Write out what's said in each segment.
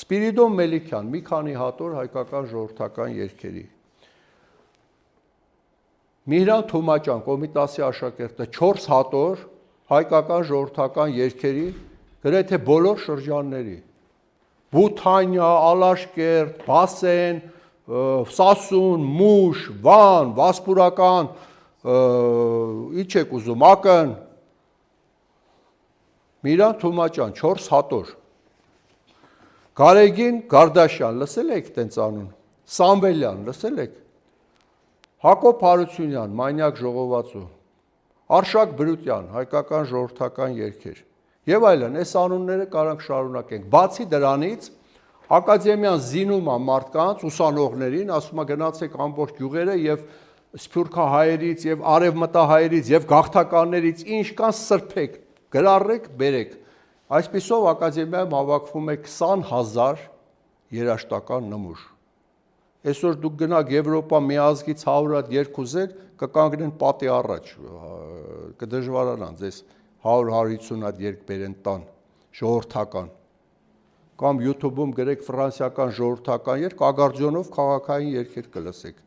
Սպիրիդոն Մելիքյան, մի քանի հատոր հայկական ժողովրդական երգերի։ Միհրան Թումաճյան, Կոմիտասի աշակերտը 4 հատոր հայկական ժողովրդական երգերի գրեթե բոլոր շրջանների։ Բութանյա, Ալաշկերտ, Բասեն, Սասուն, Մուշ, Վան, Վասպուրական, ինչ եք ուզում, Ակն, Միհրան Թումաճյան, 4 հատոր։ Գարեգին Գարդաշյան, լսել եք տենց անուն, Սամվելյան, լսել եք, Հակոբ Հարությունյան, Մանյակ ժողովածու, Արշակ Բրուտյան, հայկական ժողովրդական երգեր, եւ այլն, այս անունները կարանք շարունակենք։ Բացի դրանից, ակադեմիան զինում է մարդկանց, ուսանողներին, ասում է գնացեք ամբողջ գյուղերը եւ սփյուռքահայերից եւ արևմտահայերից եւ գաղթականներից ինչ կան սրբեք, գրառեք, բերեք։ Այսպիսով ակադեմիայում հավաքվում է 20,000 երաժշտական նմուշ։ Այսօր դուք գնաք Եվրոպա մի ազգից 100 հատ երգ ուզեք, կկանգնեն պատի առաջ, կդժվարանան ձեզ 100-150 հատ երգ բերեն տան, ժողովրդական։ Կամ YouTube-ում գրեք ֆրանսիական ժողովրդական երգ, ագարդիոնով քաղաքային երգեր կլսեք,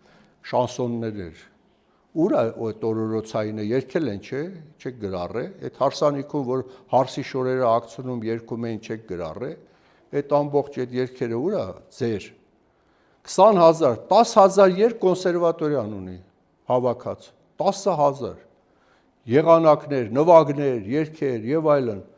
շանսոններ։ Ուր է այդ օրորոցայինը երգել են, չէ՞, չեք գրառել, այդ հարսանիքում, որ հարսի շորերը ակցնում երգում էին, չեք գրառել, այդ ամբողջ այդ երգերը ուր է ձեր 20,000, 10,000 երգ կոնսերվատորիան ունի հավաքած, 10,000 եղանակներ, նվագներ, երգեր եւ այլն։